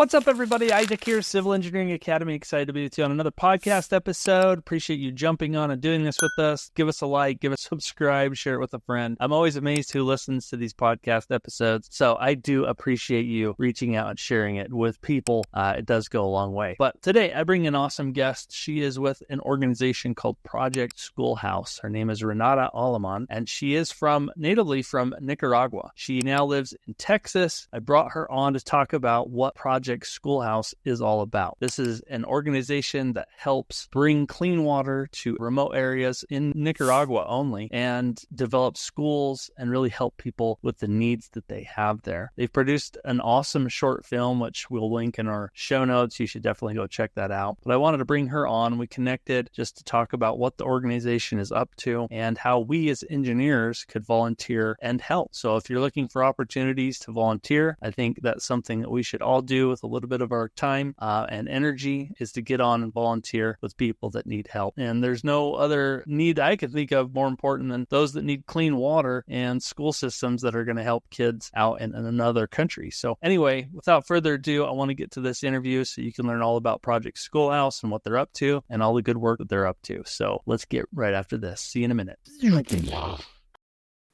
What's up, everybody? Isaac here, Civil Engineering Academy. Excited to be with you on another podcast episode. Appreciate you jumping on and doing this with us. Give us a like, give us a subscribe, share it with a friend. I'm always amazed who listens to these podcast episodes, so I do appreciate you reaching out and sharing it with people. It does go a long way. But today, I bring an awesome guest. She is with an organization called Project Schoolhouse. Her name is Renata Aleman, and she is natively from Nicaragua. She now lives in Texas. I brought her on to talk about what Project Schoolhouse is all about. This is an organization that helps bring clean water to remote areas in Nicaragua only and develop schools and really help people with the needs that they have there. They've produced an awesome short film, which we'll link in our show notes. You should definitely go check that out. But I wanted to bring her on. We connected just to talk about what the organization is up to and how we as engineers could volunteer and help. So if you're looking for opportunities to volunteer, I think that's something that we should all do with a little bit of our time and energy, is to get on and volunteer with people that need help. And there's no other need I could think of more important than those that need clean water and school systems that are going to help kids out in another country. So anyway, without further ado, I want to get to this interview so you can learn all about Project Schoolhouse and what they're up to and all the good work that they're up to. So let's get right after this. See you in a minute.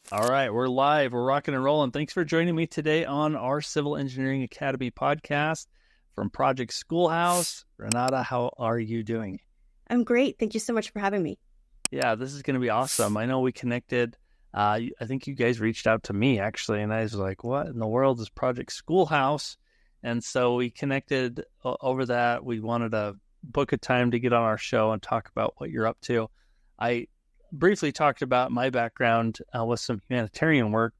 All right, we're live. We're rocking and rolling. Thanks for joining me today on our Civil Engineering Academy podcast from Project Schoolhouse. Renata, how are you doing? I'm great. Thank you so much for having me. Yeah, this is going to be awesome. I know we connected. I think you guys reached out to me, actually, and I was like, what in the world is Project Schoolhouse? And so we connected over that. We wanted to book a time to get on our show and talk about what you're up to. I briefly talked about my background with some humanitarian work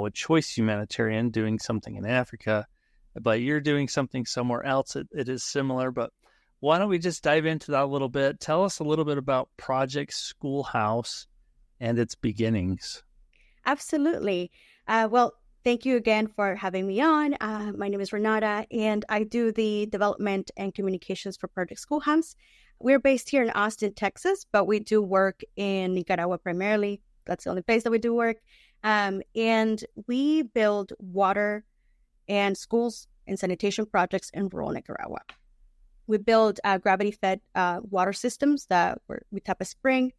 with Choice Humanitarian, doing something in Africa, but you're doing something somewhere else. It is similar, but why don't we just dive into that a little bit? Tell us a little bit about Project Schoolhouse and its beginnings. Absolutely. Well, thank you again for having me on. My name is Renata, and I do the development and communications for Project Schoolhouse. We're based here in Austin, Texas, but we do work in Nicaragua primarily. That's the only place that we do work. And we build water and schools and sanitation projects in rural Nicaragua. We build gravity-fed water systems that we tap a spring,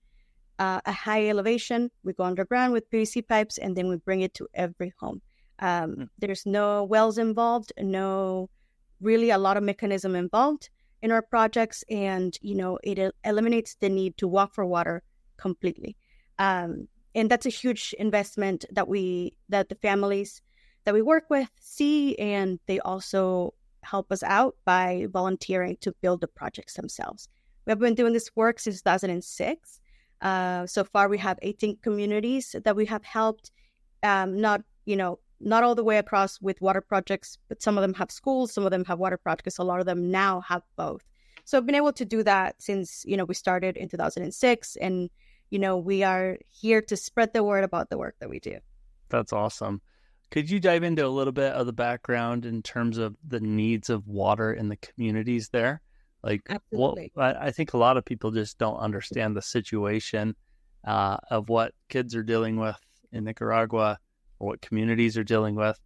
a high elevation. We go underground with PVC pipes, and then we bring it to every home. There's no wells involved, really a lot of mechanism involved in our projects, and it eliminates the need to walk for water completely. And that's a huge investment that the families that we work with see, and they also help us out by volunteering to build the projects themselves. We have been doing this work since 2006. So far, we have 18 communities that we have helped. Not all the way across with water projects, but some of them have schools, some of them have water projects. A lot of them now have both. So I've been able to do that since, we started in 2006, and, we are here to spread the word about the work that we do. That's awesome. Could you dive into a little bit of the background in terms of the needs of water in the communities there? Absolutely. I think a lot of people just don't understand the situation of what kids are dealing with in Nicaragua, or what communities are dealing with,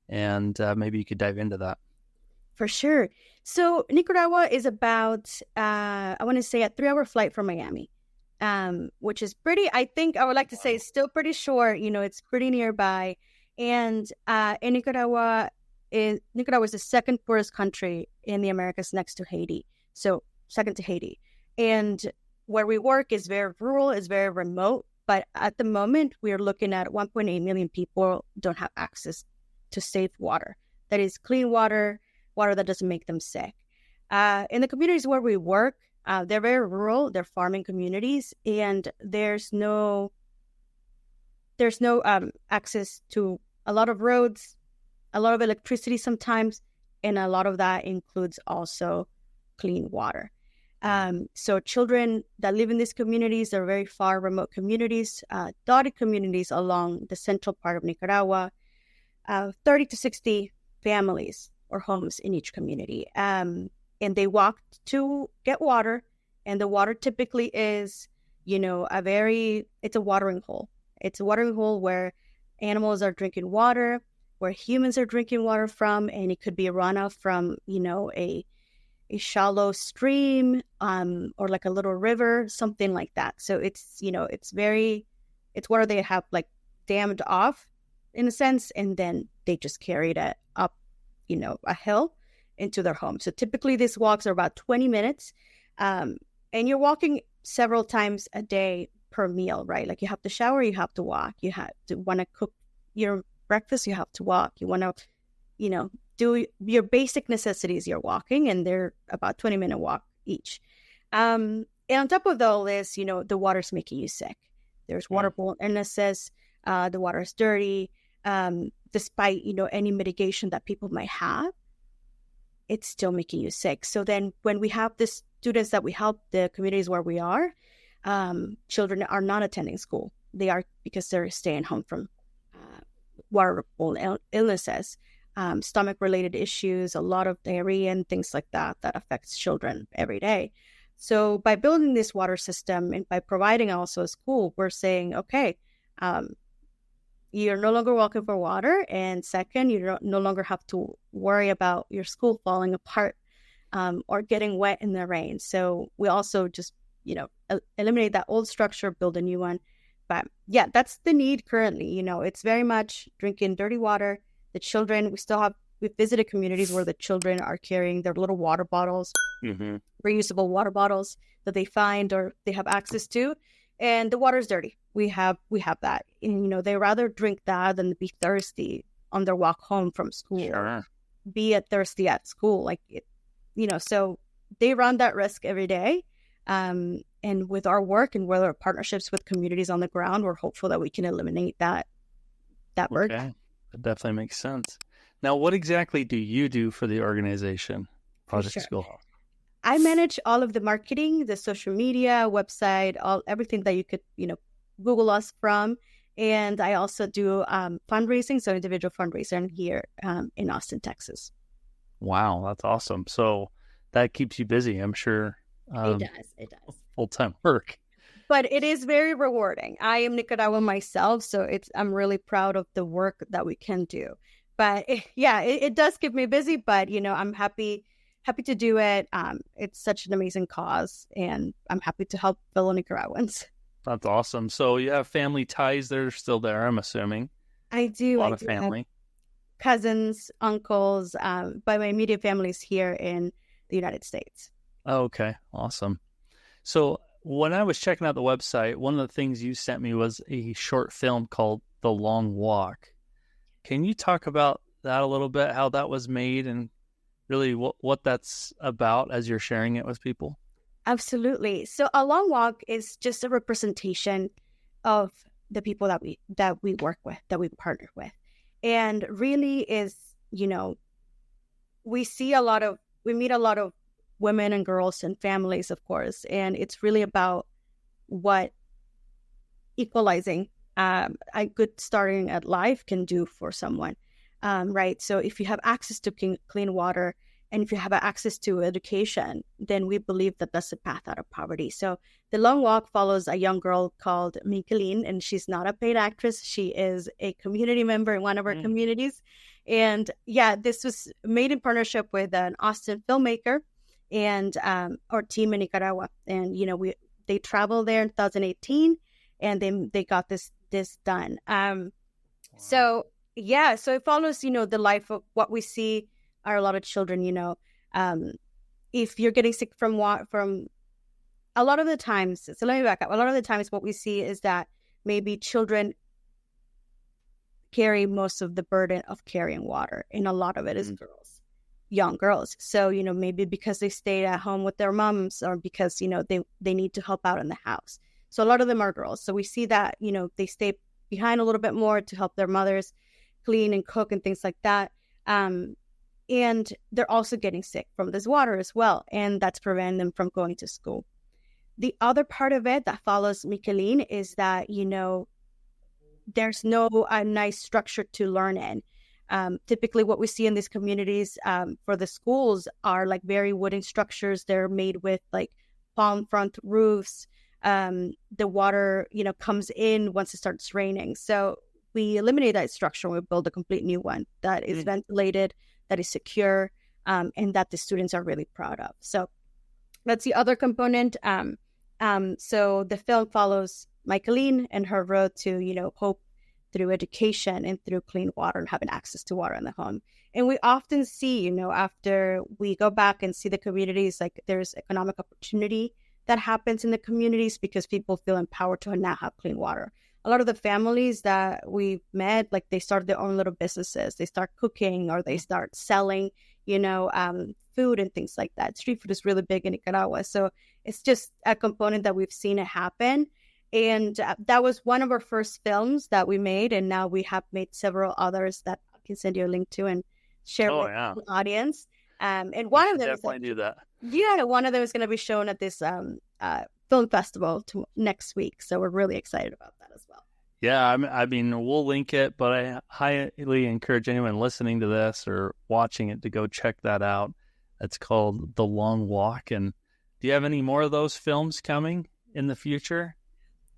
and maybe you could dive into that. For sure. So Nicaragua is about, I want to say, a 3-hour flight from Miami, which is pretty, I think I would like to say it's still pretty short. It's pretty nearby. And in Nicaragua is the second poorest country in the Americas, next to Haiti. So second to Haiti. And where we work is very rural, is very remote. But at the moment, we are looking at 1.8 million people don't have access to safe water. That is clean water that doesn't make them sick. In the communities where we work, they're very rural. They're farming communities, and there's no access to a lot of roads, a lot of electricity sometimes, and a lot of that includes also clean water. So children that live in these communities are very far remote communities, dotted communities along the central part of Nicaragua, 30 to 60 families or homes in each community. And they walk to get water, and the water typically is, it's a watering hole. It's a watering hole where animals are drinking water. where humans are drinking water from, and it could be a runoff from, a shallow stream, or like a little river, something like that. So it's, it's water they have like dammed off in a sense, and then they just carried it up, a hill into their home. So typically these walks are about 20 minutes. And you're walking several times a day per meal, right? Like you have to shower, you have to walk, you have to want to cook your breakfast, you have to walk, you want to, do your basic necessities, you're walking, and they're about 20-minute walk each. And on top of all this, the water's making you sick. There's waterborne illnesses. The water is dirty. Despite, any mitigation that people might have, it's still making you sick. So then when we have the students that we help, the communities where we are, children are not attending school. They are because they're staying home from waterborne illnesses, stomach-related issues, a lot of diarrhea and things like that affects children every day. So by building this water system and by providing also a school, we're saying, okay, you're no longer walking for water. And second, you no longer have to worry about your school falling apart or getting wet in the rain. So we also just, eliminate that old structure, build a new one. But yeah, that's the need currently. It's very much drinking dirty water. The children, we visited communities where the children are carrying their little water bottles, reusable water bottles that they find or they have access to. And the water's dirty. We have that. And, they rather drink that than be thirsty on their walk home from school. Sure. Be thirsty at school. So they run that risk every day. And with our work and with our partnerships with communities on the ground, we're hopeful that we can eliminate that work. Okay. That definitely makes sense. Now, what exactly do you do for the organization, Project Schoolhouse? I manage all of the marketing, the social media, website, everything that you could, Google us from. And I also do fundraising, so individual fundraising here in Austin, Texas. Wow, that's awesome. So that keeps you busy, I'm sure. It does. Full-time work. But it is very rewarding. I am Nicaraguan myself, so I'm really proud of the work that we can do. But it does keep me busy, but, I'm happy to do it. It's such an amazing cause, and I'm happy to help fellow Nicaraguans. That's awesome. So you have family ties that are still there, I'm assuming. I do. A lot of family. Cousins, uncles, but my immediate family is here in the United States. Oh, okay. Awesome. So when I was checking out the website, one of the things you sent me was a short film called The Long Walk. Can you talk about that a little bit, how that was made and really what that's about as you're sharing it with people? Absolutely. So A Long Walk is just a representation of the people that we work with, that we partner with. And really is, we meet a lot of women and girls and families, of course. And it's really about what equalizing a good starting at life can do for someone, right? So if you have access to clean water and if you have access to education, then we believe that that's the path out of poverty. So The Long Walk follows a young girl called Micheline, and she's not a paid actress. She is a community member in one of our communities. And this was made in partnership with an Austin filmmaker and our team in Nicaragua. And, they traveled there in 2018 and they got this done. Wow. So it follows, the life of what we see are a lot of children, if you're getting sick from a lot of the times, so let me back up. A lot of the times what we see is that maybe children carry most of the burden of carrying water, and a lot of it is young girls. So, maybe because they stayed at home with their moms or because, they need to help out in the house. So a lot of them are girls. So we see that, they stay behind a little bit more to help their mothers clean and cook and things like that. And they're also getting sick from this water as well. And that's preventing them from going to school. The other part of it that follows Micheline is that, there's no nice structure to learn in. Typically what we see in these communities for the schools are like very wooden structures. They're made with like palm front roofs. The water, comes in once it starts raining. So we eliminate that structure and we build a complete new one that is ventilated, that is secure, and that the students are really proud of. So that's the other component. So the film follows Michaeline and her road to, hope through education and through clean water and having access to water in the home. And we often see, after we go back and see the communities, like there's economic opportunity that happens in the communities because people feel empowered to now have clean water. A lot of the families that we've met, like they start their own little businesses. They start cooking or they start selling, food and things like that. Street food is really big in Nicaragua. So it's just a component that we've seen it happen. And that was one of our first films that we made. And now we have made several others that I can send you a link to and share with the audience. And one of them definitely do that. Yeah, one of them is going to be shown at this film festival next week. So we're really excited about that as well. Yeah, I mean, we'll link it, but I highly encourage anyone listening to this or watching it to go check that out. It's called The Long Walk. And do you have any more of those films coming in the future?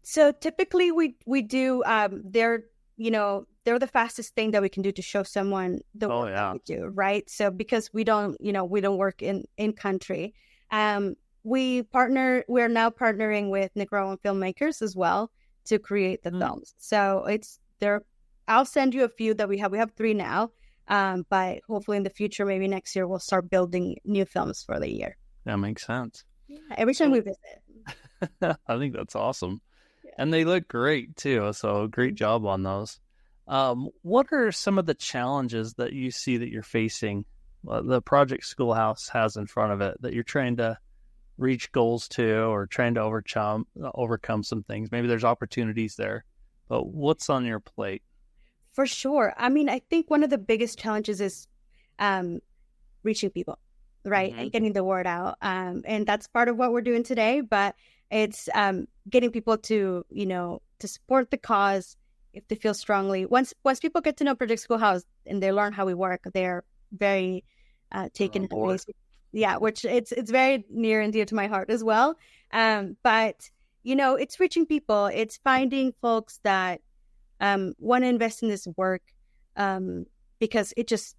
So typically we do, they're the fastest thing that we can do to show someone the work that we do, right? So because we don't work in country, we're now partnering with Nicaraguan filmmakers as well to create the films. So it's there. I'll send you a few that we have. We have 3 now, but hopefully in the future, maybe next year, we'll start building new films for the year. That makes sense. Yeah, every time we visit. I think that's awesome. Yeah. And they look great too. So great job on those. What are some of the challenges that you see that you're facing, the Project Schoolhouse has in front of it, that you're trying to reach goals to or trying to overcome some things? Maybe there's opportunities there, but what's on your plate? For sure. I mean, I think one of the biggest challenges is reaching people, right? And getting the word out. And that's part of what we're doing today, but it's getting people to support the cause if they feel strongly. Once people get to know Project Schoolhouse and they learn how we work, they're very taken away. Yeah, which it's very near and dear to my heart as well. But it's reaching people. It's finding folks that want to invest in this work because it just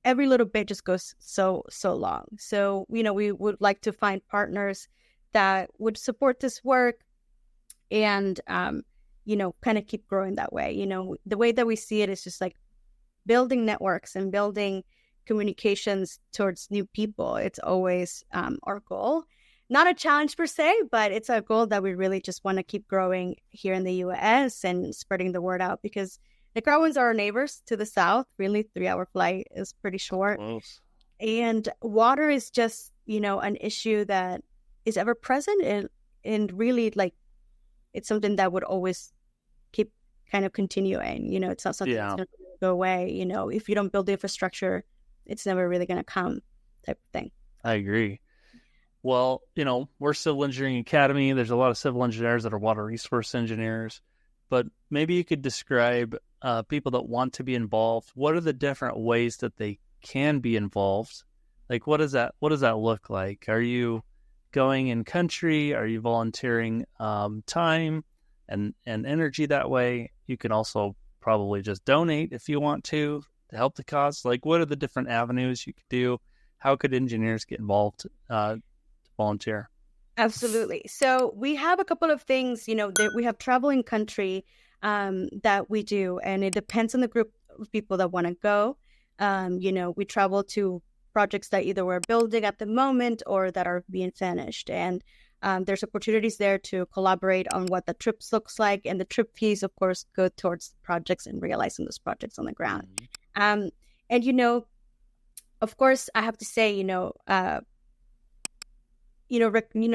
every little bit just goes so long. So we would like to find partners that would support this work and kind of keep growing that way. The way that we see it is just like building networks and building communications towards new people. It's always our goal. Not a challenge per se, but it's a goal that we really just want to keep growing here in the U.S. and spreading the word out because Nicaraguans are our neighbors to the south. Really, 3-hour flight is pretty short. Close. And water is just, an issue that is ever present and really like it's something that would always keep kind of continuing. It's not something that's going to go away. If you don't build the infrastructure, it's never really going to come type of thing. I agree. Well, we're Civil Engineering Academy. There's a lot of civil engineers that are water resource engineers, but maybe you could describe people that want to be involved. What are the different ways that they can be involved? Like, what does that look like? Are you going in country? Are you volunteering time and energy that way? You can also probably just donate if you want to help the cause. Like, what are the different avenues you could do? How could engineers get involved to volunteer? Absolutely. So we have a couple of things, that we have traveling country that we do, and it depends on the group of people that want to go. We travel to projects that either we're building at the moment or that are being finished. And there's opportunities there to collaborate on what the trips looks like. And the trip fees, of course, go towards projects and realizing those projects on the ground. And, of course, I have to say,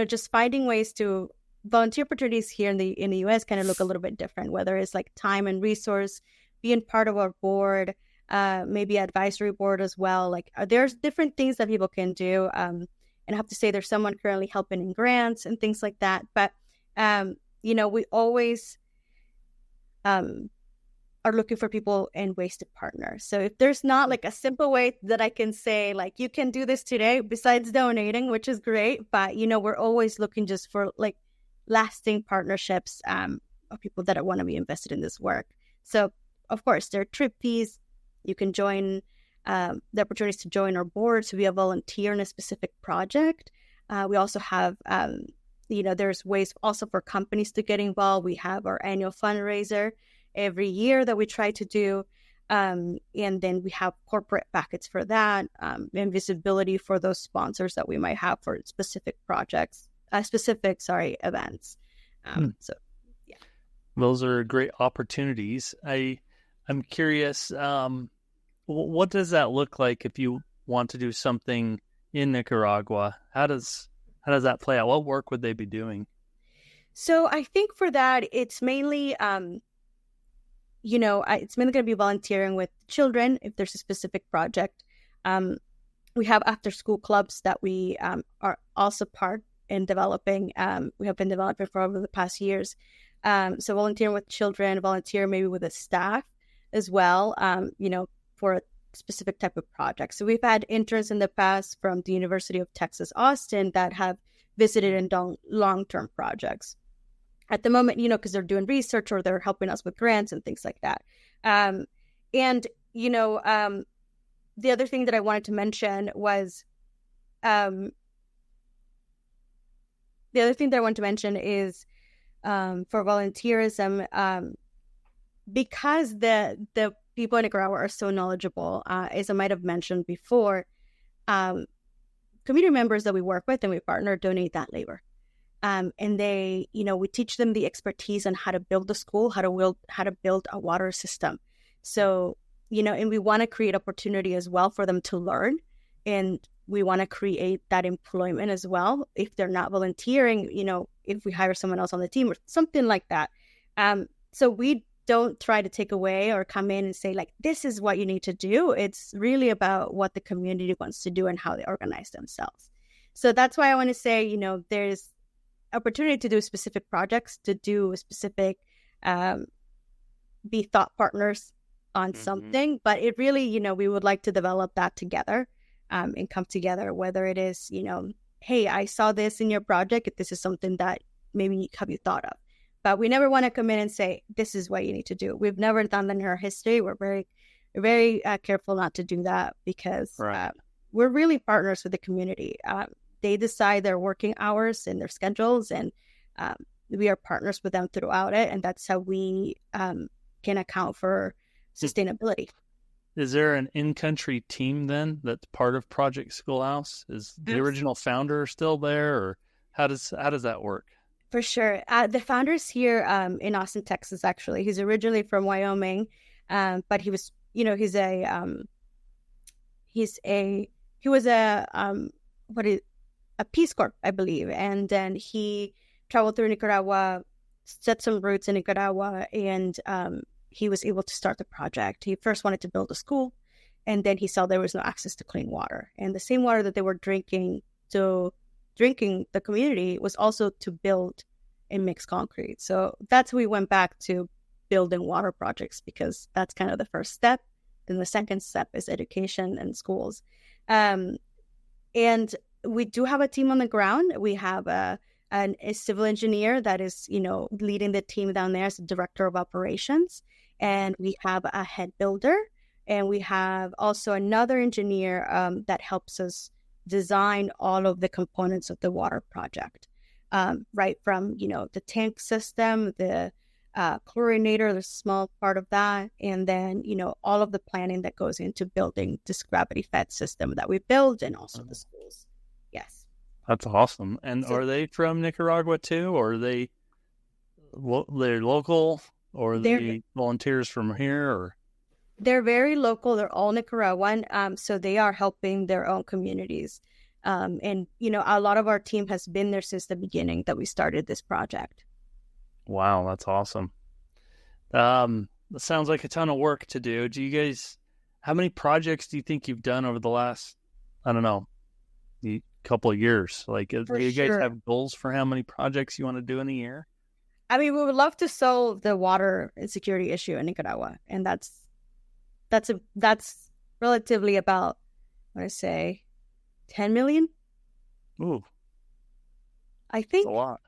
just finding ways to volunteer opportunities here in the U.S. kind of look a little bit different, whether it's like time and resource, being part of our board, maybe advisory board as well. Like there's different things that people can do. And I have to say there's someone currently helping in grants and things like that. But, we always are looking for people and ways to partner. So if there's not like a simple way that I can say, like, you can do this today besides donating, which is great, but, we're always looking just for like lasting partnerships of people that want to be invested in this work. So, of course, there are trip fees. You can join the opportunities to join our board, to be a volunteer in a specific project. We also have, there's ways also for companies to get involved. We have our annual fundraiser every year that we try to do. And then we have corporate packets for that, and visibility for those sponsors that we might have for specific projects, events. So, yeah. Those are great opportunities. I'm curious, what does that look like if you want to do something in Nicaragua? How does that play out? What work would they be doing? So I think for that, it's mainly, it's mainly going to be volunteering with children if there's a specific project. We have after-school clubs that we are also part in developing. We have been developing for over the past years. So volunteering with children, volunteer maybe with the staff as well, for a specific type of project. So we've had interns in the past from the University of Texas, Austin, that have visited and done long-term projects. At the moment, because they're doing research or they're helping us with grants and things like that. The other thing that I wanted to mention was, is for volunteerism, because the people in Nicaragua are so knowledgeable, as I might have mentioned before, community members that we work with and we partner donate that labor. And they, we teach them the expertise on how to build a school, how to build a water system. So, and we want to create opportunity as well for them to learn. And we want to create that employment as well. If they're not volunteering, if we hire someone else on the team or something like that. So we don't try to take away or come in and say, like, this is what you need to do. It's really about what the community wants to do and how they organize themselves. So that's why I want to say, there's opportunity to do specific projects, to do specific, be thought partners on something. But it really, we would like to develop that together and come together, whether it is, hey, I saw this in your project. If this is something that maybe have you thought of. But we never want to come in and say, this is what you need to do. We've never done that in our history. We're very, very careful not to do that because we're really partners with the community. They decide their working hours and their schedules, and we are partners with them throughout it. And that's how we can account for sustainability. Is there an in-country team then that's part of Project Schoolhouse? Is the original founder still there, or how does that work? For sure. The founder's here in Austin, Texas, actually. He's originally from Wyoming, but he was, he was a Peace Corps, I believe. And then he traveled through Nicaragua, set some roots in Nicaragua, and he was able to start the project. He first wanted to build a school, and then he saw there was no access to clean water. And the same water that they were drinking the community was also to build and mix concrete. So that's we went back to building water projects, because that's kind of the first step. Then the second step is education and schools. And we do have a team on the ground. We have a civil engineer that is, leading the team down there as the director of operations. And we have a head builder. And we have also another engineer that helps us design all of the components of the water project, right from, the tank system, the chlorinator, the small part of that, and then, all of the planning that goes into building this gravity-fed system that we build, and also the schools. Yes. That's awesome. And are they from Nicaragua too, or are they're local, or are they volunteers from here, or? They're very local. They're all Nicaraguan. So they are helping their own communities. And, a lot of our team has been there since the beginning that we started this project. Wow, that's awesome. That sounds like a ton of work to do. How many projects do you think you've done over the last, I don't know, couple of years? Like, do you guys have goals for how many projects you want to do in a year? I mean, we would love to solve the water insecurity issue in Nicaragua. And that's relatively about, I want to say, 10 million. Ooh, I think that's a lot.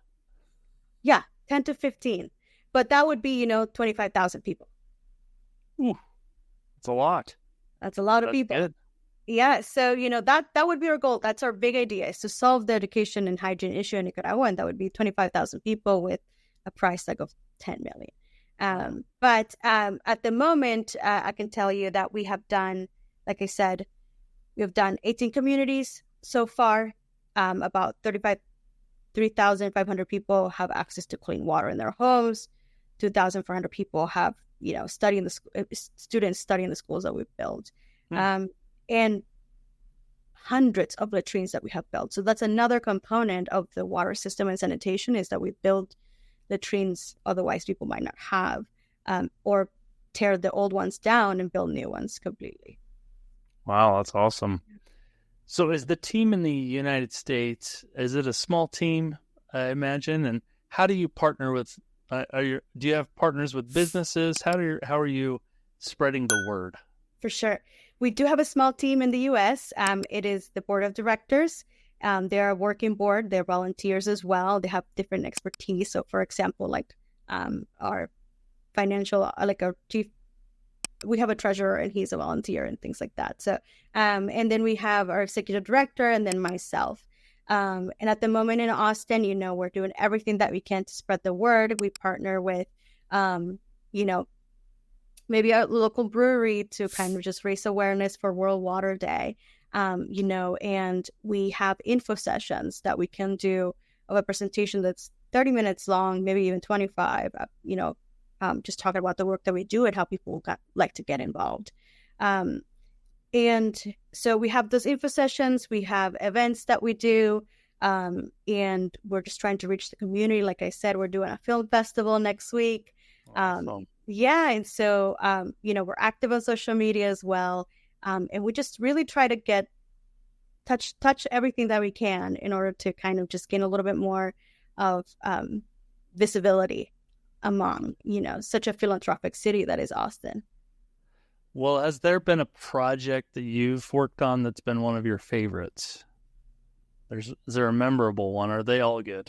Yeah, 10 to 15. But that would be, 25,000 people. Ooh, it's a lot. That's a lot of That's people. good. Yeah, so that would be our goal. That's our big idea, is to solve the education and hygiene issue in Nicaragua, and that would be 25,000 people with a price tag of 10 million. But at the moment, I can tell you that we have done, like I said, we have done 18 communities so far. About 3,500 people have access to clean water in their homes. 2,400 people have, students studying the schools that we've built. And hundreds of latrines that we have built. So that's another component of the water system and sanitation, is that we build latrines otherwise people might not have, or tear the old ones down and build new ones completely. Wow, that's awesome. So is the team in the United States, is it a small team, I imagine? And how do you partner with, do you have partners with businesses? How are you spreading the word? For sure. We do have a small team in the U.S. It is the board of directors. They're a working board. They're volunteers as well. They have different expertise. So, for example, like our financial, like our chief, we have a treasurer and he's a volunteer and things like that. So, and then we have our executive director and then myself. And at the moment in Austin, we're doing everything that we can to spread the word. We partner with, maybe a local brewery to kind of just raise awareness for World Water Day, and we have info sessions that we can do of a presentation that's 30 minutes long, maybe even 25, just talking about the work that we do and how people like to get involved. And so we have those info sessions, we have events that we do, and we're just trying to reach the community. Like I said, we're doing a film festival next week. Awesome. Yeah. And so, we're active on social media as well. And we just really try to touch everything that we can in order to kind of just gain a little bit more of visibility among, such a philanthropic city that is Austin. Well, has there been a project that you've worked on that's been one of your favorites? Is there a memorable one? Are they all good?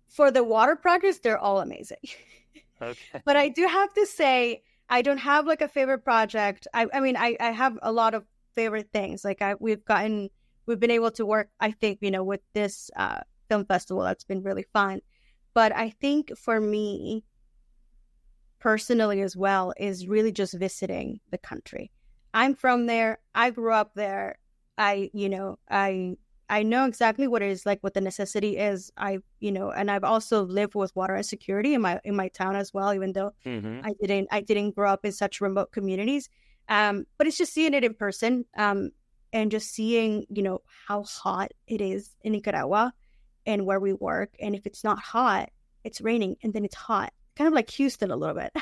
For the water projects, they're all amazing. Okay. But I do have to say, I don't have like a favorite project. I mean, I have a lot of favorite things. Like we've been able to work, I think, with this film festival. That's been really fun. But I think for me personally as well is really just visiting the country. I'm from there. I grew up there. I know exactly what it is like, what the necessity is. And I've also lived with water insecurity in my town as well, even though I didn't grow up in such remote communities. But it's just seeing it in person, and just seeing, how hot it is in Nicaragua and where we work. And if it's not hot, it's raining, and then it's hot, kind of like Houston a little bit.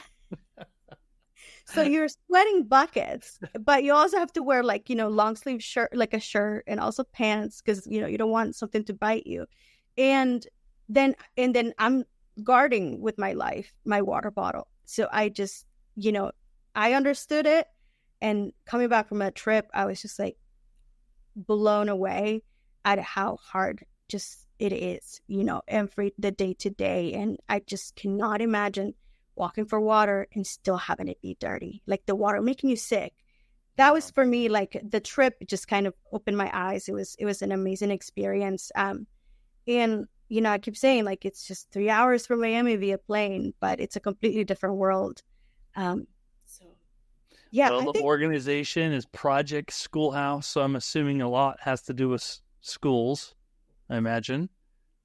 So you're sweating buckets, but you also have to wear long sleeve shirt, like a shirt, and also pants, because you don't want something to bite you. And then I'm guarding with my life, my water bottle. So I just, I understood it. And coming back from a trip, I was just like blown away at how hard just it is, the day to day. And I just cannot imagine walking for water and still having it be dirty, like the water making you sick. That was for me, like the trip just kind of opened my eyes. It was an amazing experience. And I keep saying, like, it's just 3 hours from Miami via plane, but it's a completely different world. Yeah. Well, the organization is Project Schoolhouse, so I'm assuming a lot has to do with schools, I imagine.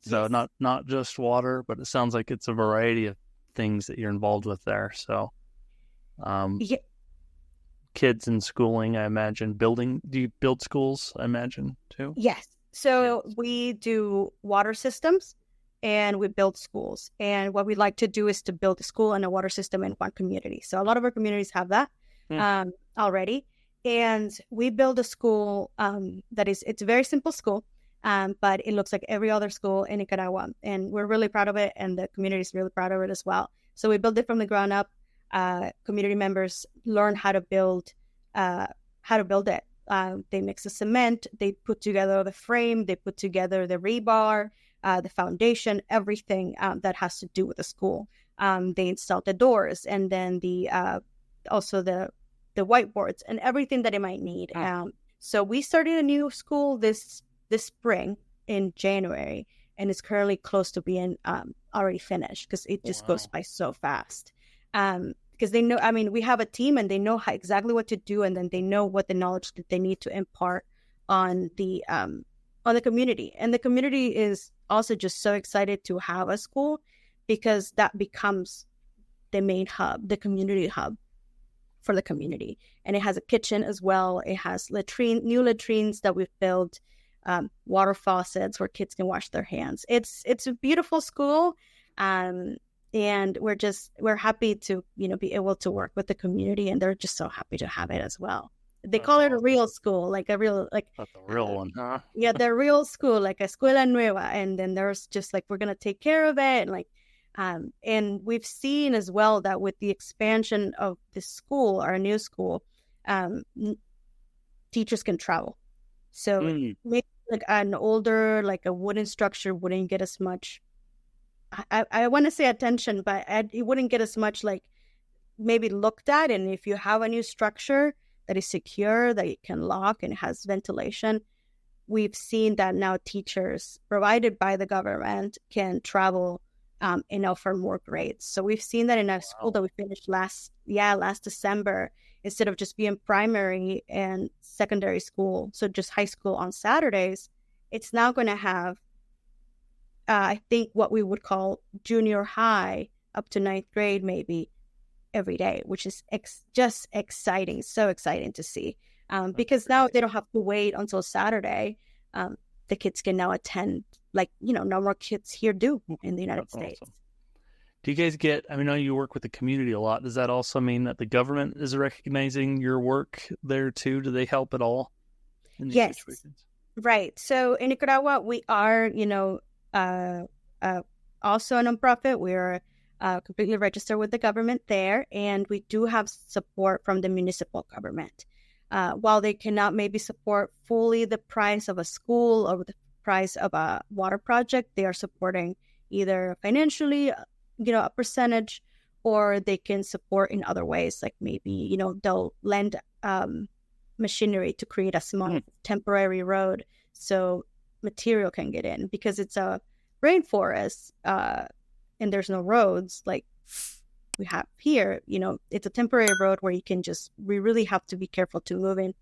So yes. not just water, but it sounds like it's a variety of things that you're involved with there. So kids in schooling, I imagine. Do you build schools, I imagine, too? Yes. So we do water systems and we build schools. And what we like to do is to build a school and a water system in one community. So a lot of our communities have that already. And we build a school it's a very simple school, but it looks like every other school in Nicaragua. And we're really proud of it. And the community is really proud of it as well. So we built it from the ground up. Community members learn how to build it. They mix the cement, they put together the frame, they put together the rebar, the foundation, everything that has to do with the school. They install the doors, and then the also the whiteboards and everything that it might need. So we started a new school this spring in January, and it's currently close to being already finished because it just goes by so fast. Because they know, I mean, we have a team and they know exactly what to do, and then they know what the knowledge that they need to impart on the community. And the community is also just so excited to have a school because that becomes the main hub, the community hub for the community. And it has a kitchen as well. It has new latrines that we've built, water faucets where kids can wash their hands. It's a beautiful school. And we're happy to, be able to work with the community, and they're just so happy to have it as well. They call it a real school, like a real, like that's a real one, huh? Yeah, the real school, like Escuela Nueva. And then there's just like, we're going to take care of it. And like, and we've seen as well that with the expansion of the school, our new school, teachers can travel. So maybe like an older, like a wooden structure wouldn't get as much, I want to say attention, but it wouldn't get as much like maybe looked at. And if you have a new structure that is secure, that you can lock and has ventilation, we've seen that now teachers provided by the government can travel and offer more grades. So we've seen that in a school that we finished last December, instead of just being primary and secondary school, so just high school on Saturdays, it's now going to have, I think, what we would call junior high up to 9th grade, maybe every day, which is just exciting, so exciting to see. Because now they don't have to wait until Saturday. The kids can now attend, like, no more kids here do in the United States. Awesome. Do you guys I know you work with the community a lot. Does that also mean that the government is recognizing your work there too? Do they help at all in these situations? Right. So in Nicaragua, we are, also a nonprofit. We're completely registered with the government there, and we do have support from the municipal government. While they cannot maybe support fully the price of a school or the price of a water project, they are supporting either financially, a percentage, or they can support in other ways, like maybe, they'll lend machinery to create a small temporary road so material can get in, because it's a rainforest and there's no roads like we have here. It's a temporary road where we really have to be careful to move in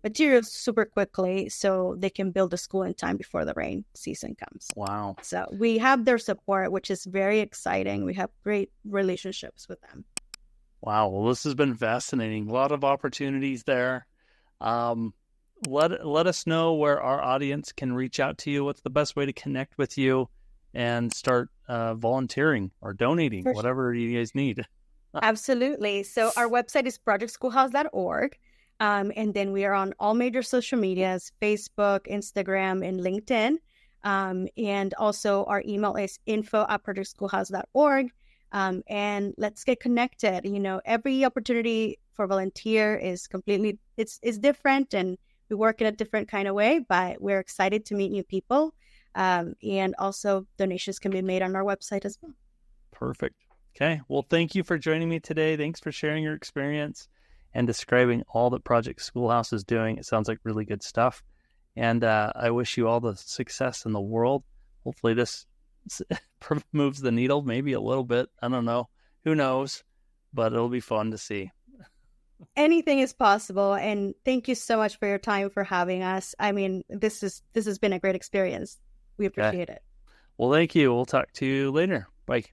materials super quickly so they can build a school in time before the rain season comes. Wow. So we have their support, which is very exciting. We have great relationships with them. Wow. Well, this has been fascinating. A lot of opportunities there. Let us know where our audience can reach out to you. What's the best way to connect with you and start volunteering or donating, whatever you guys need? Absolutely. So our website is projectschoolhouse.org. And then we are on all major social medias, Facebook, Instagram, and LinkedIn. And also our email is info@projectschoolhouse.org. And let's get connected. Every opportunity for volunteer is completely, it's different, and we work in a different kind of way, but we're excited to meet new people. And also donations can be made on our website as well. Perfect. Okay. Well, thank you for joining me today. Thanks for sharing your experience and describing all that Project Schoolhouse is doing. It sounds like really good stuff. And I wish you all the success in the world. Hopefully this moves the needle maybe a little bit. I don't know. Who knows? But it'll be fun to see. Anything is possible. And thank you so much for your time, for having us. I mean, this has been a great experience. We appreciate it. Well, thank you. We'll talk to you later. Bye.